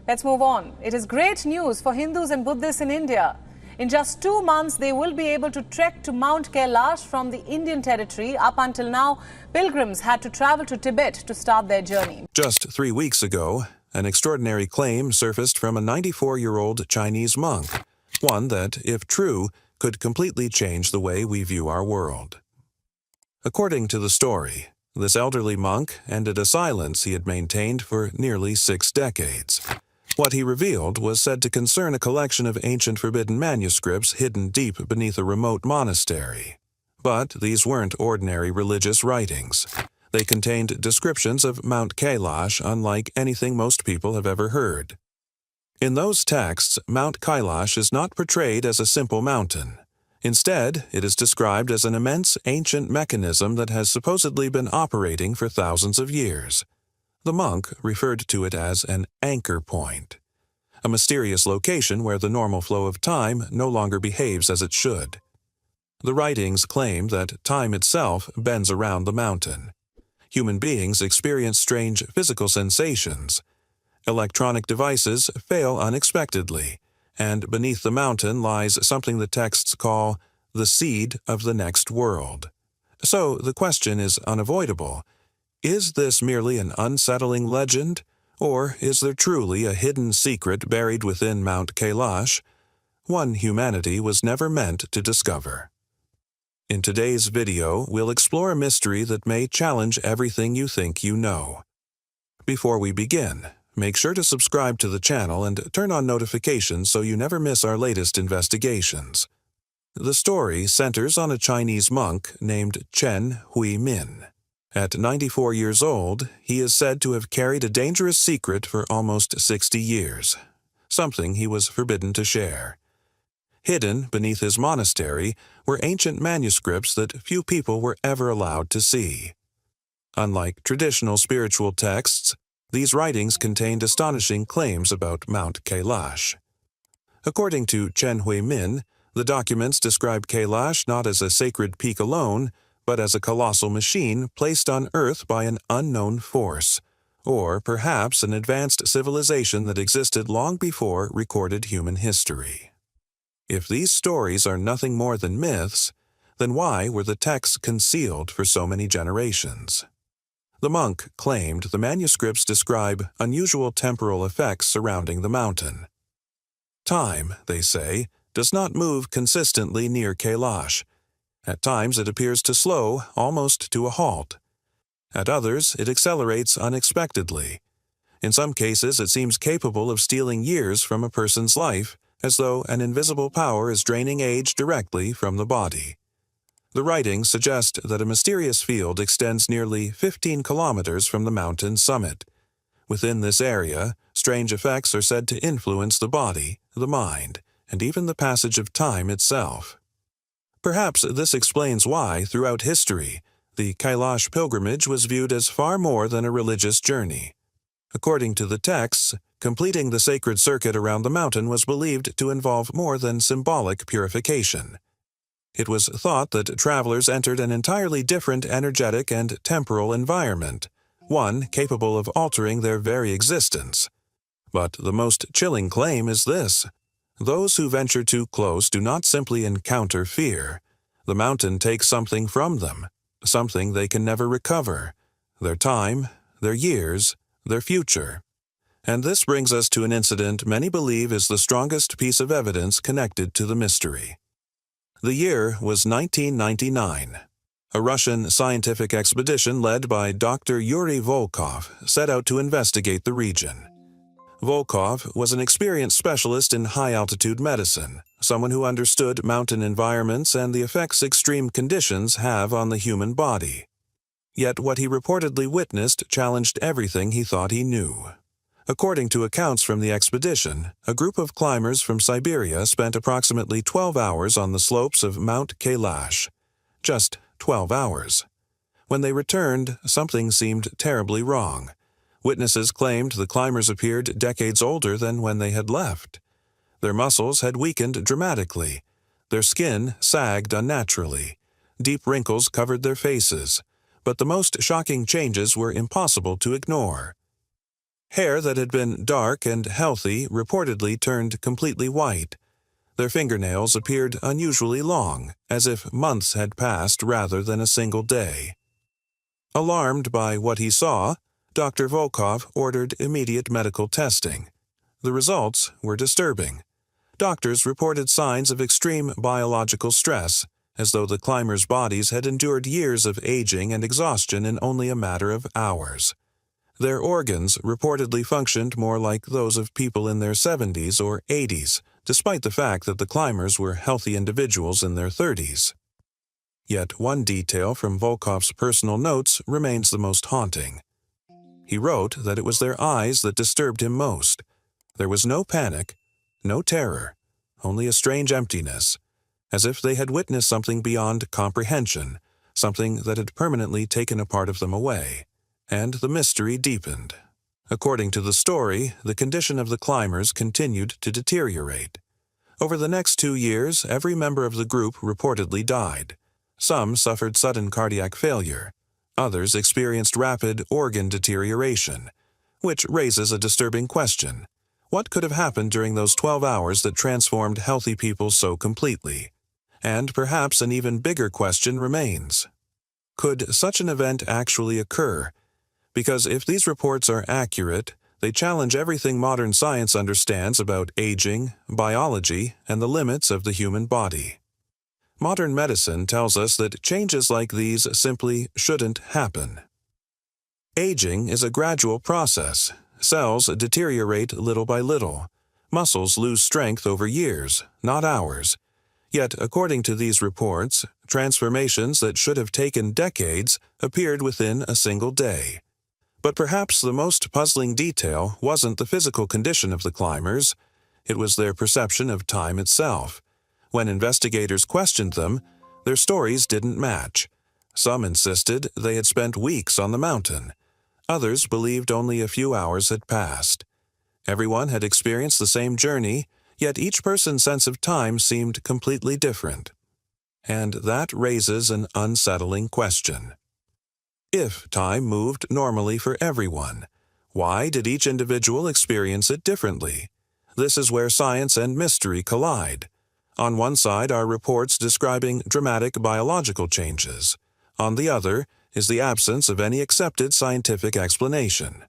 Let's move on. It is great news for Hindus and Buddhists in India. In just 2 months, they will be able to trek to Mount Kailash from the Indian territory. Up until now, pilgrims had to travel to Tibet to start their journey. Just 3 weeks ago, an extraordinary claim surfaced from a 94-year-old Chinese monk, one that, if true, could completely change the way we view our world. According to the story, this elderly monk ended a silence he had maintained for nearly 6 decades. What he revealed was said to concern a collection of ancient forbidden manuscripts hidden deep beneath a remote monastery. But these weren't ordinary religious writings. They contained descriptions of Mount Kailash unlike anything most people have ever heard. In those texts, Mount Kailash is not portrayed as a simple mountain. Instead, it is described as an immense ancient mechanism that has supposedly been operating for thousands of years. The monk referred to it as an anchor point, a mysterious location where the normal flow of time no longer behaves as it should. The writings claim that time itself bends around the mountain. Human beings experience strange physical sensations. Electronic devices fail unexpectedly, and beneath the mountain lies something the texts call the seed of the next world. So the question is unavoidable. Is this merely an unsettling legend, or is there truly a hidden secret buried within Mount Kailash, one humanity was never meant to discover? In today's video, we'll explore a mystery that may challenge everything you think you know. Before we begin, make sure to subscribe to the channel and turn on notifications so you never miss our latest investigations. The story centers on a Chinese monk named Chen Hui-min. At 94 years old, he is said to have carried a dangerous secret for almost 60 years, something he was forbidden to share. Hidden beneath his monastery were ancient manuscripts that few people were ever allowed to see. Unlike traditional spiritual texts, these writings contained astonishing claims about Mount Kailash. According to Chen Hui-min, the documents describe Kailash not as a sacred peak alone, but as a colossal machine placed on Earth by an unknown force, or perhaps an advanced civilization that existed long before recorded human history. If these stories are nothing more than myths, then why were the texts concealed for so many generations? The monk claimed the manuscripts describe unusual temporal effects surrounding the mountain. Time, they say, does not move consistently near Kailash. At times it appears to slow almost to a halt. At others, it accelerates unexpectedly. In some cases, it seems capable of stealing years from a person's life, as though an invisible power is draining age directly from the body. The writings suggest that a mysterious field extends nearly 15 kilometers from the mountain's summit. Within this area, strange effects are said to influence the body, the mind, and even the passage of time itself. Perhaps this explains why, throughout history, the Kailash pilgrimage was viewed as far more than a religious journey. According to the texts, completing the sacred circuit around the mountain was believed to involve more than symbolic purification. It was thought that travelers entered an entirely different energetic and temporal environment, one capable of altering their very existence. But the most chilling claim is this: those who venture too close do not simply encounter fear. The mountain takes something from them, something they can never recover: their time, their years, their future. And this brings us to an incident many believe is the strongest piece of evidence connected to the mystery. The year was 1999. A Russian scientific expedition led by Dr. Yuri Volkov set out to investigate the region. Volkov was an experienced specialist in high-altitude medicine, someone who understood mountain environments and the effects extreme conditions have on the human body. Yet what he reportedly witnessed challenged everything he thought he knew. According to accounts from the expedition, a group of climbers from Siberia spent approximately 12 hours on the slopes of Mount Kailash. Just 12 hours. When they returned, something seemed terribly wrong. Witnesses claimed the climbers appeared decades older than when they had left. Their muscles had weakened dramatically. Their skin sagged unnaturally. Deep wrinkles covered their faces. But the most shocking changes were impossible to ignore. Hair that had been dark and healthy reportedly turned completely white. Their fingernails appeared unusually long, as if months had passed rather than a single day. Alarmed by what he saw, Dr. Volkov ordered immediate medical testing. The results were disturbing. Doctors reported signs of extreme biological stress, as though the climbers' bodies had endured years of aging and exhaustion in only a matter of hours. Their organs reportedly functioned more like those of people in their 70s or 80s, despite the fact that the climbers were healthy individuals in their 30s. Yet one detail from Volkov's personal notes remains the most haunting. He wrote that it was their eyes that disturbed him most. There was no panic, no terror, only a strange emptiness, as if they had witnessed something beyond comprehension, something that had permanently taken a part of them away. And the mystery deepened. According to the story, the condition of the climbers continued to deteriorate. Over the next 2 years, every member of the group reportedly died. Some suffered sudden cardiac failure. Others experienced rapid organ deterioration, which raises a disturbing question. What could have happened during those 12 hours that transformed healthy people so completely? And perhaps an even bigger question remains. Could such an event actually occur? Because if these reports are accurate, they challenge everything modern science understands about aging, biology, and the limits of the human body. Modern medicine tells us that changes like these simply shouldn't happen. Aging is a gradual process. Cells deteriorate little by little. Muscles lose strength over years, not hours. Yet, according to these reports, transformations that should have taken decades appeared within a single day. But perhaps the most puzzling detail wasn't the physical condition of the climbers. It was their perception of time itself. When investigators questioned them, their stories didn't match. Some insisted they had spent weeks on the mountain. Others believed only a few hours had passed. Everyone had experienced the same journey, yet each person's sense of time seemed completely different. And that raises an unsettling question. If time moved normally for everyone, why did each individual experience it differently? This is where science and mystery collide. On one side are reports describing dramatic biological changes. On the other is the absence of any accepted scientific explanation.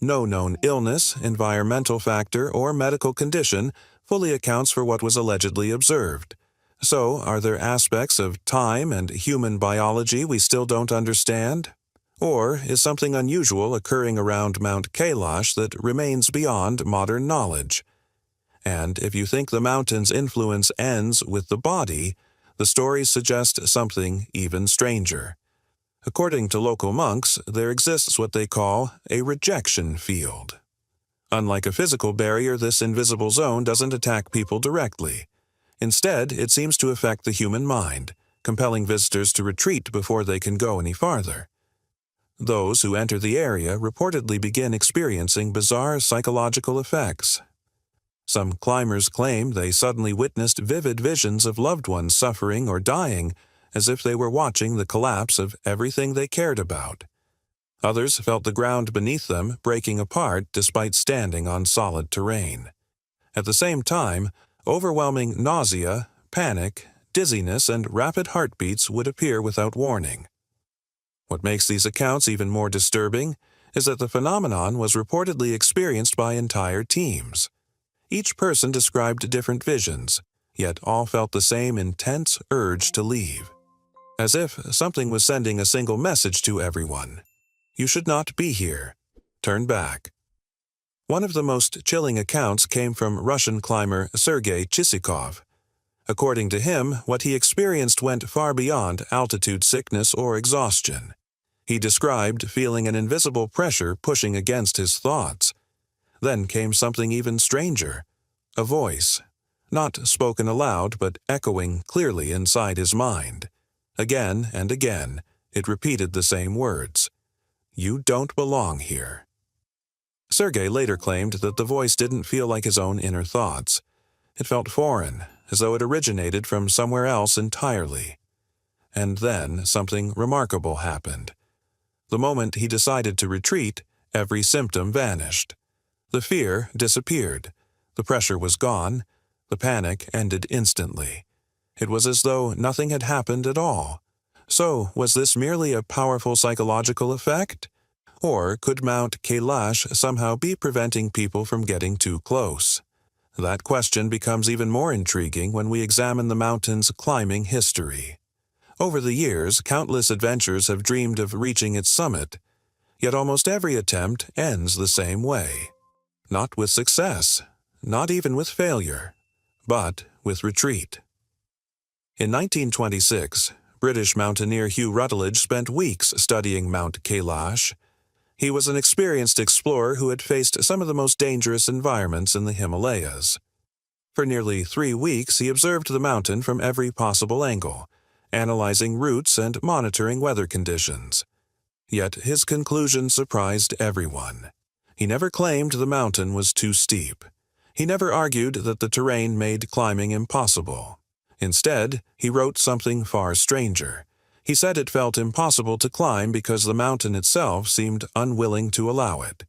No known illness, environmental factor, or medical condition fully accounts for what was allegedly observed. So, are there aspects of time and human biology we still don't understand? Or is something unusual occurring around Mount Kailash that remains beyond modern knowledge? And if you think the mountain's influence ends with the body, the stories suggest something even stranger. According to local monks, there exists what they call a rejection field. Unlike a physical barrier, this invisible zone doesn't attack people directly. Instead, it seems to affect the human mind, compelling visitors to retreat before they can go any farther. Those who enter the area reportedly begin experiencing bizarre psychological effects. Some climbers claim they suddenly witnessed vivid visions of loved ones suffering or dying, as if they were watching the collapse of everything they cared about. Others felt the ground beneath them breaking apart despite standing on solid terrain. At the same time, overwhelming nausea, panic, dizziness, and rapid heartbeats would appear without warning. What makes these accounts even more disturbing is that the phenomenon was reportedly experienced by entire teams. Each person described different visions, yet all felt the same intense urge to leave. As if something was sending a single message to everyone. You should not be here. Turn back. One of the most chilling accounts came from Russian climber Sergei Chisikov. According to him, what he experienced went far beyond altitude sickness or exhaustion. He described feeling an invisible pressure pushing against his thoughts. Then came something even stranger, a voice, not spoken aloud but echoing clearly inside his mind. Again and again, it repeated the same words. You don't belong here. Sergei later claimed that the voice didn't feel like his own inner thoughts. It felt foreign, as though it originated from somewhere else entirely. And then something remarkable happened. The moment he decided to retreat, Every symptom vanished. The fear disappeared. The pressure was gone. The panic ended instantly. It was as though nothing had happened at all. So, was this merely a powerful psychological effect? Or could Mount Kailash somehow be preventing people from getting too close? That question becomes even more intriguing when we examine the mountain's climbing history. Over the years, countless adventurers have dreamed of reaching its summit, yet almost every attempt ends the same way. Not with success, not even with failure, but with retreat. In 1926, British mountaineer Hugh Rutledge spent weeks studying Mount Kailash. He was an experienced explorer who had faced some of the most dangerous environments in the Himalayas. For nearly 3 weeks, he observed the mountain from every possible angle, analyzing routes and monitoring weather conditions. Yet his conclusion surprised everyone. He never claimed the mountain was too steep. He never argued that the terrain made climbing impossible. Instead, he wrote something far stranger. He said it felt impossible to climb because the mountain itself seemed unwilling to allow it.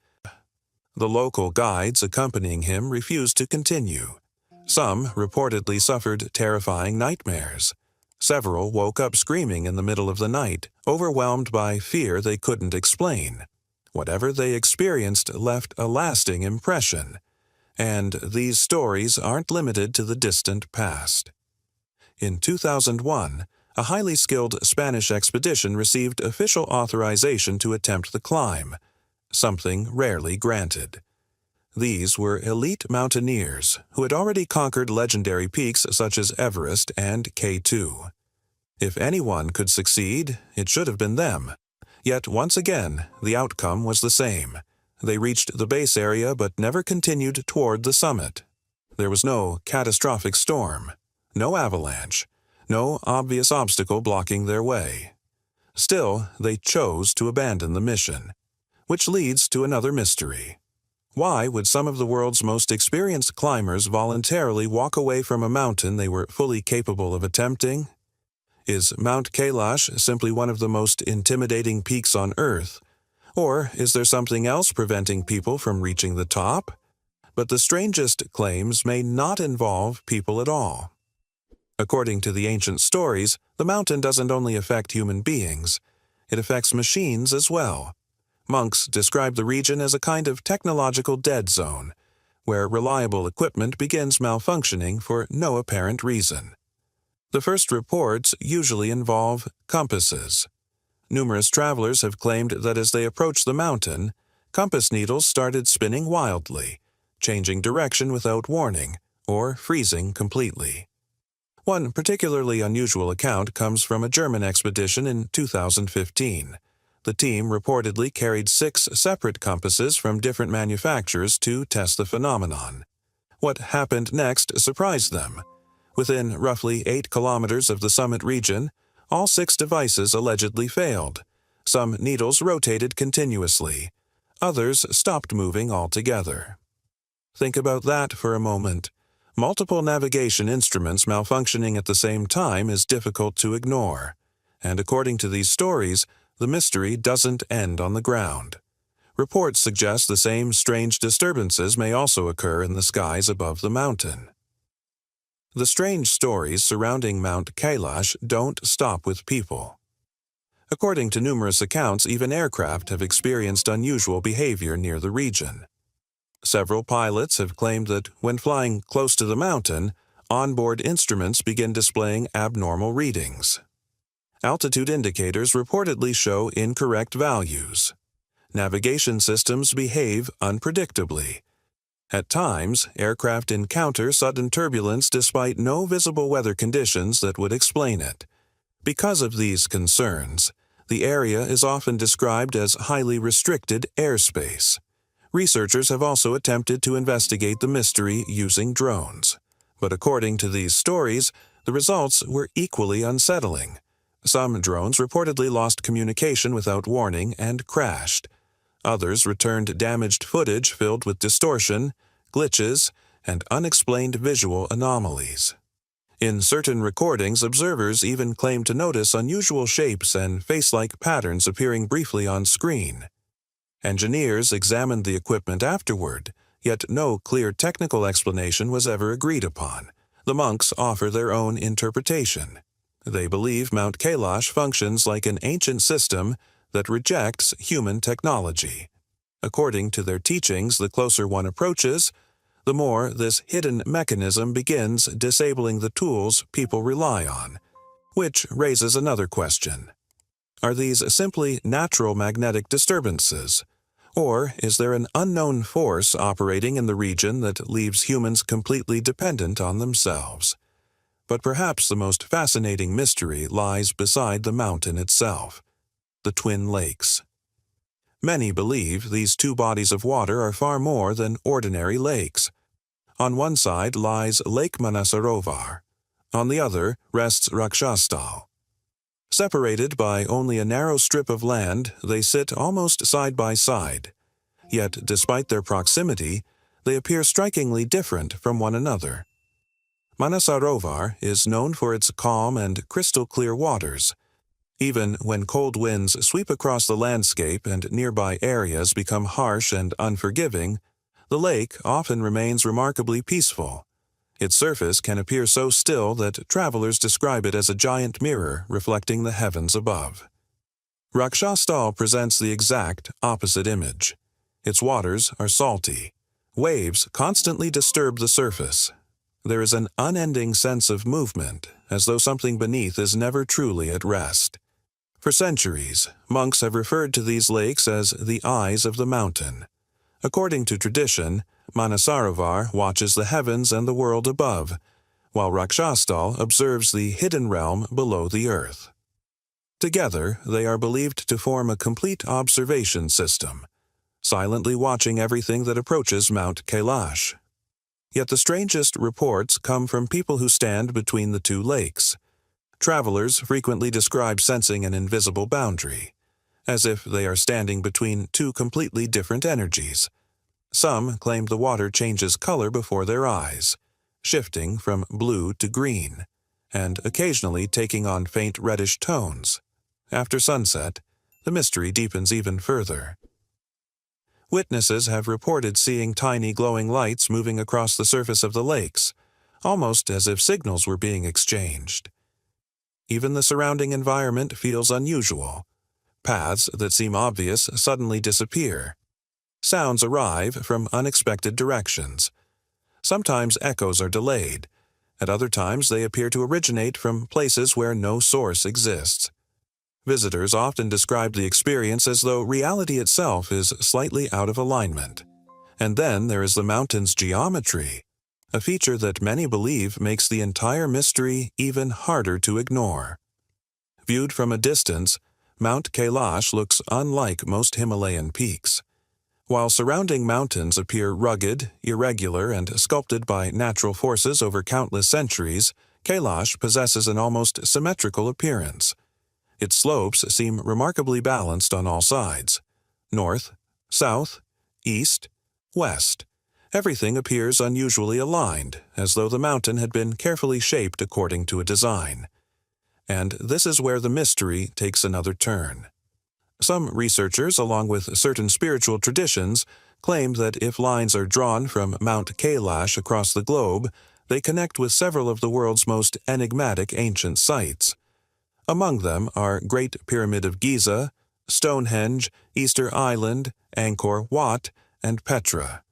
The local guides accompanying him refused to continue. Some reportedly suffered terrifying nightmares. Several woke up screaming in the middle of the night, overwhelmed by fear they couldn't explain. Whatever they experienced left a lasting impression. And these stories aren't limited to the distant past. In 2001, a highly skilled Spanish expedition received official authorization to attempt the climb, something rarely granted. These were elite mountaineers who had already conquered legendary peaks such as Everest and K2. If anyone could succeed, it should have been them. Yet once again, the outcome was the same. They reached the base area but never continued toward the summit. There was no catastrophic storm, no avalanche, no obvious obstacle blocking their way. Still, they chose to abandon the mission, which leads to another mystery. Why would some of the world's most experienced climbers voluntarily walk away from a mountain they were fully capable of attempting? Is Mount Kailash simply one of the most intimidating peaks on Earth? Or is there something else preventing people from reaching the top? But the strangest claims may not involve people at all. According to the ancient stories, the mountain doesn't only affect human beings, it affects machines as well. Monks describe the region as a kind of technological dead zone, where reliable equipment begins malfunctioning for no apparent reason. The first reports usually involve compasses. Numerous travelers have claimed that as they approached the mountain, compass needles started spinning wildly, changing direction without warning, or freezing completely. One particularly unusual account comes from a German expedition in 2015. The team reportedly carried 6 separate compasses from different manufacturers to test the phenomenon. What happened next surprised them. Within roughly 8 kilometers of the summit region, all 6 devices allegedly failed. Some needles rotated continuously. Others stopped moving altogether. Think about that for a moment. Multiple navigation instruments malfunctioning at the same time is difficult to ignore. And according to these stories, the mystery doesn't end on the ground. Reports suggest the same strange disturbances may also occur in the skies above the mountain. The strange stories surrounding Mount Kailash don't stop with people. According to numerous accounts, even aircraft have experienced unusual behavior near the region. Several pilots have claimed that when flying close to the mountain, onboard instruments begin displaying abnormal readings. Altitude indicators reportedly show incorrect values. Navigation systems behave unpredictably. At times, aircraft encounter sudden turbulence despite no visible weather conditions that would explain it. Because of these concerns, the area is often described as highly restricted airspace. Researchers have also attempted to investigate the mystery using drones. But according to these stories, the results were equally unsettling. Some drones reportedly lost communication without warning and crashed. Others returned damaged footage filled with distortion, glitches, and unexplained visual anomalies. In certain recordings, observers even claimed to notice unusual shapes and face-like patterns appearing briefly on screen. Engineers examined the equipment afterward, yet no clear technical explanation was ever agreed upon. The monks offer their own interpretation. They believe Mount Kailash functions like an ancient system that rejects human technology. According to their teachings, the closer one approaches, the more this hidden mechanism begins disabling the tools people rely on, which raises another question. Are these simply natural magnetic disturbances? Or is there an unknown force operating in the region that leaves humans completely dependent on themselves? But perhaps the most fascinating mystery lies beside the mountain itself, the Twin Lakes. Many believe these two bodies of water are far more than ordinary lakes. On one side lies Lake Manasarovar. On the other rests Rakshastal. Separated by only a narrow strip of land, they sit almost side by side. Yet, despite their proximity, they appear strikingly different from one another. Manasarovar is known for its calm and crystal-clear waters. Even when cold winds sweep across the landscape and nearby areas become harsh and unforgiving, the lake often remains remarkably peaceful. Its surface can appear so still that travelers describe it as a giant mirror reflecting the heavens above. Rakshastal presents the exact opposite image. Its waters are salty. Waves constantly disturb the surface. There is an unending sense of movement, as though something beneath is never truly at rest. For centuries, monks have referred to these lakes as the eyes of the mountain. According to tradition, Manasarovar watches the heavens and the world above, while Rakshastal observes the hidden realm below the earth. Together, they are believed to form a complete observation system, silently watching everything that approaches Mount Kailash. Yet the strangest reports come from people who stand between the two lakes. Travelers frequently describe sensing an invisible boundary, as if they are standing between two completely different energies. Some claim the water changes color before their eyes, shifting from blue to green, and occasionally taking on faint reddish tones. After sunset, the mystery deepens even further. Witnesses have reported seeing tiny glowing lights moving across the surface of the lakes, almost as if signals were being exchanged. Even the surrounding environment feels unusual. Paths that seem obvious suddenly disappear. Sounds arrive from unexpected directions. Sometimes echoes are delayed. At other times they appear to originate from places where no source exists. Visitors often describe the experience as though reality itself is slightly out of alignment. And then there is the mountain's geometry, a feature that many believe makes the entire mystery even harder to ignore. Viewed from a distance, Mount Kailash looks unlike most Himalayan peaks. While surrounding mountains appear rugged, irregular, and sculpted by natural forces over countless centuries, Kailash possesses an almost symmetrical appearance. Its slopes seem remarkably balanced on all sides. North, south, east, west. Everything appears unusually aligned, as though the mountain had been carefully shaped according to a design. And this is where the mystery takes another turn. Some researchers, along with certain spiritual traditions, claim that if lines are drawn from Mount Kailash across the globe, they connect with several of the world's most enigmatic ancient sites. Among them are Great Pyramid of Giza, Stonehenge, Easter Island, Angkor Wat, and Petra.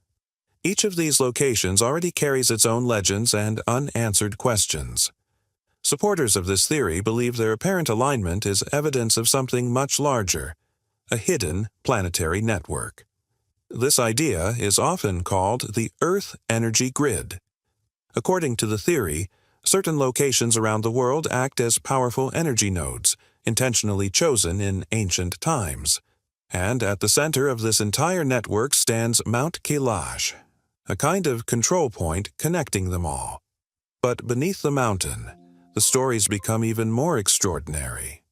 Each of these locations already carries its own legends and unanswered questions. Supporters of this theory believe their apparent alignment is evidence of something much larger, a hidden planetary network. This idea is often called the Earth Energy Grid. According to the theory, certain locations around the world act as powerful energy nodes, intentionally chosen in ancient times. And at the center of this entire network stands Mount Kailash, a kind of control point connecting them all. But beneath the mountain, the stories become even more extraordinary.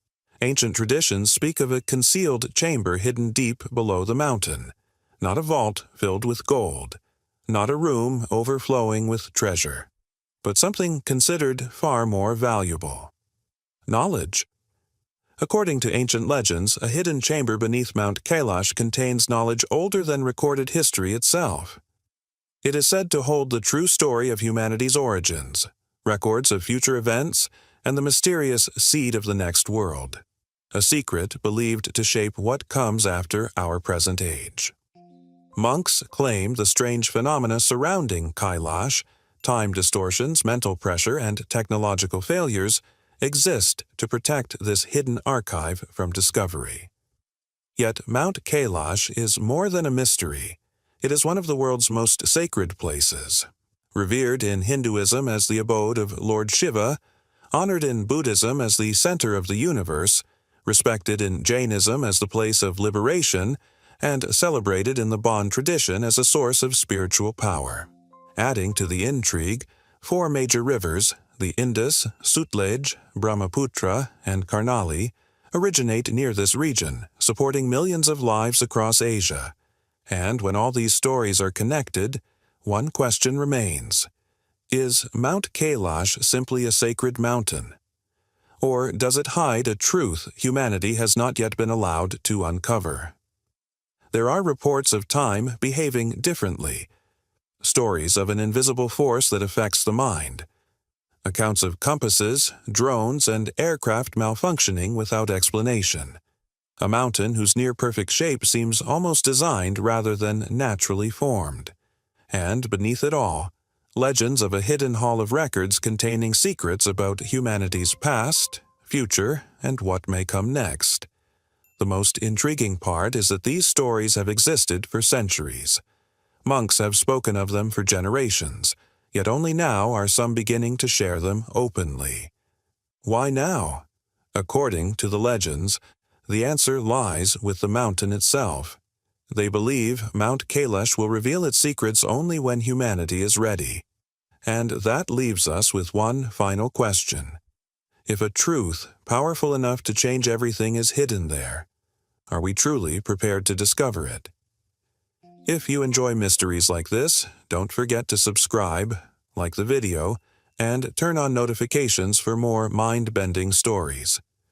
Ancient traditions speak of a concealed chamber hidden deep below the mountain, not a vault filled with gold, not a room overflowing with treasure, but something considered far more valuable: knowledge. According to ancient legends, a hidden chamber beneath Mount Kailash contains knowledge older than recorded history itself. It is said to hold the true story of humanity's origins, records of future events, and the mysterious seed of the next world, a secret believed to shape what comes after our present age. Monks claim the strange phenomena surrounding Kailash, time distortions, mental pressure, and technological failures, exist to protect this hidden archive from discovery. Yet Mount Kailash is more than a mystery. It is one of the world's most sacred places. Revered in Hinduism as the abode of Lord Shiva, honored in Buddhism as the center of the universe, respected in Jainism as the place of liberation, and celebrated in the Bon tradition as a source of spiritual power. Adding to the intrigue, 4 major rivers, the Indus, Sutlej, Brahmaputra, and Karnali, originate near this region, supporting millions of lives across Asia. And when all these stories are connected, one question remains. Is Mount Kailash simply a sacred mountain? Or does it hide a truth humanity has not yet been allowed to uncover? There are reports of time behaving differently, stories of an invisible force that affects the mind, accounts of compasses, drones, and aircraft malfunctioning without explanation. A mountain whose near-perfect shape seems almost designed rather than naturally formed. And beneath it all, legends of a hidden hall of records containing secrets about humanity's past, future, and what may come next. The most intriguing part is that these stories have existed for centuries. Monks have spoken of them for generations, yet only now are some beginning to share them openly. Why now? According to the legends, the answer lies with the mountain itself. They believe Mount Kailash will reveal its secrets only when humanity is ready. And that leaves us with one final question. If a truth powerful enough to change everything is hidden there, are we truly prepared to discover it? If you enjoy mysteries like this, don't forget to subscribe, like the video, and turn on notifications for more mind-bending stories.